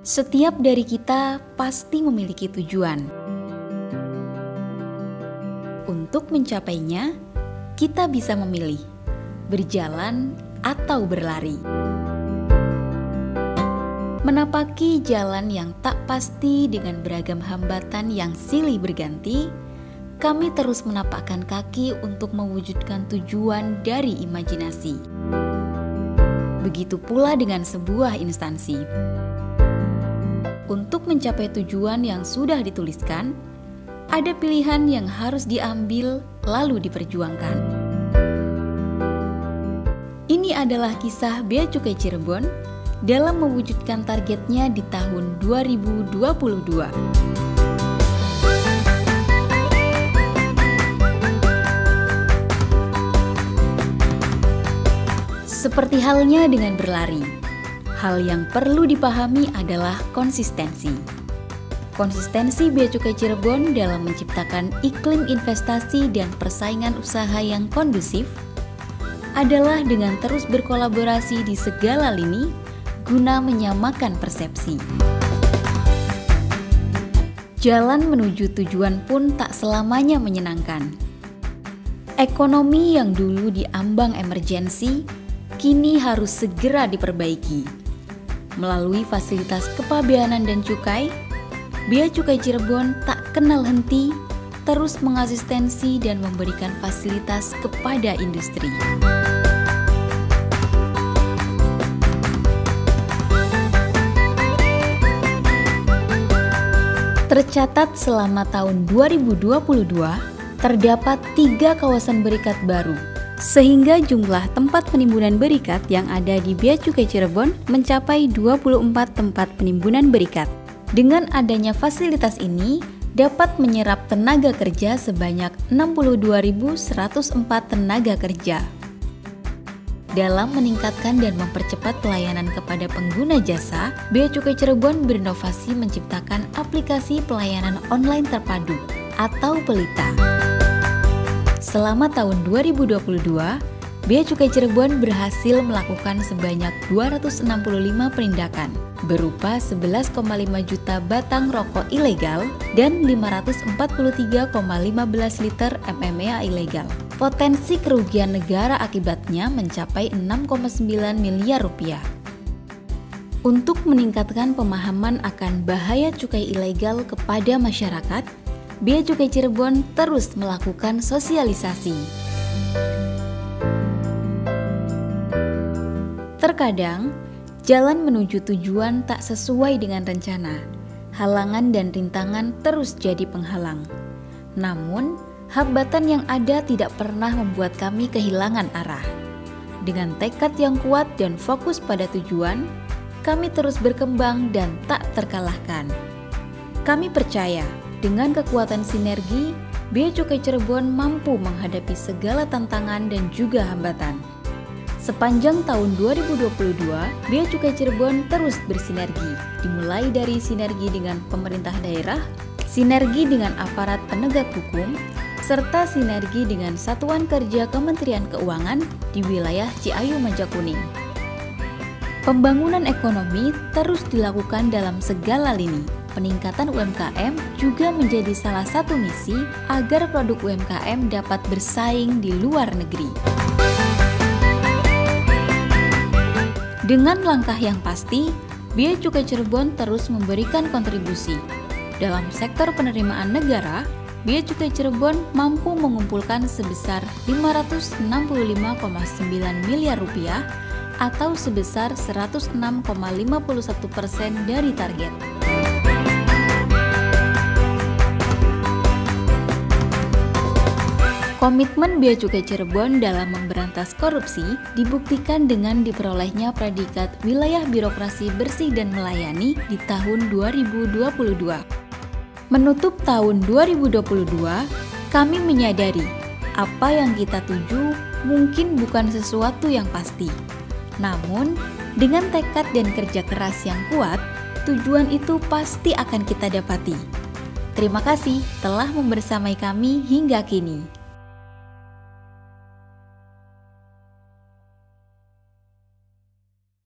Setiap dari kita pasti memiliki tujuan. Untuk mencapainya, kita bisa memilih berjalan atau berlari. Menapaki jalan yang tak pasti dengan beragam hambatan yang silih berganti, kami terus menapakkan kaki untuk mewujudkan tujuan dari imajinasi. Begitu pula dengan sebuah instansi. Untuk mencapai tujuan yang sudah dituliskan, ada pilihan yang harus diambil lalu diperjuangkan. Ini adalah kisah Bea Cukai Cirebon dalam mewujudkan targetnya di tahun 2022. Seperti halnya dengan berlari, hal yang perlu dipahami adalah konsistensi. Konsistensi Bea Cukai Cirebon dalam menciptakan iklim investasi dan persaingan usaha yang kondusif adalah dengan terus berkolaborasi di segala lini guna menyamakan persepsi. Jalan menuju tujuan pun tak selamanya menyenangkan. Ekonomi yang dulu diambang emergensi kini harus segera diperbaiki. Melalui fasilitas kepabeanan dan cukai, Bea Cukai Cirebon tak kenal henti, terus mengasistensi dan memberikan fasilitas kepada industri. Tercatat selama tahun 2022, terdapat 3 kawasan berikat baru, sehingga jumlah tempat penimbunan berikat yang ada di Bea Cukai Cirebon mencapai 24 tempat penimbunan berikat. Dengan adanya fasilitas ini, dapat menyerap tenaga kerja sebanyak 62.104 tenaga kerja. Dalam meningkatkan dan mempercepat pelayanan kepada pengguna jasa, Bea Cukai Cirebon berinovasi menciptakan aplikasi pelayanan online terpadu atau PELITA. Selama tahun 2022, Bea Cukai Cirebon berhasil melakukan sebanyak 265 penindakan berupa 11,5 juta batang rokok ilegal dan 543,15 liter MMA ilegal. Potensi kerugian negara akibatnya mencapai 6,9 miliar rupiah. Untuk meningkatkan pemahaman akan bahaya cukai ilegal kepada masyarakat, Bea Cukai Cirebon terus melakukan sosialisasi. Terkadang, jalan menuju tujuan tak sesuai dengan rencana. Halangan dan rintangan terus jadi penghalang. Namun, hambatan yang ada tidak pernah membuat kami kehilangan arah. Dengan tekad yang kuat dan fokus pada tujuan, kami terus berkembang dan tak terkalahkan. Kami percaya, dengan kekuatan sinergi, Bea Cukai Cirebon mampu menghadapi segala tantangan dan juga hambatan. Sepanjang tahun 2022, Bea Cukai Cirebon terus bersinergi, dimulai dari sinergi dengan pemerintah daerah, sinergi dengan aparat penegak hukum, serta sinergi dengan Satuan Kerja Kementerian Keuangan di wilayah Ciayu Majakuning. Pembangunan ekonomi terus dilakukan dalam segala lini. Peningkatan UMKM juga menjadi salah satu misi agar produk UMKM dapat bersaing di luar negeri. Dengan langkah yang pasti, Bea Cukai Cirebon terus memberikan kontribusi. Dalam sektor penerimaan negara, Bea Cukai Cirebon mampu mengumpulkan sebesar 565,9 miliar rupiah atau sebesar 106,51% dari target. Komitmen Bea Cukai Cirebon dalam memberantas korupsi dibuktikan dengan diperolehnya predikat Wilayah Birokrasi Bersih dan Melayani di tahun 2022. Menutup tahun 2022, kami menyadari apa yang kita tuju mungkin bukan sesuatu yang pasti. Namun, dengan tekad dan kerja keras yang kuat, tujuan itu pasti akan kita dapati. Terima kasih telah membersamai kami hingga kini.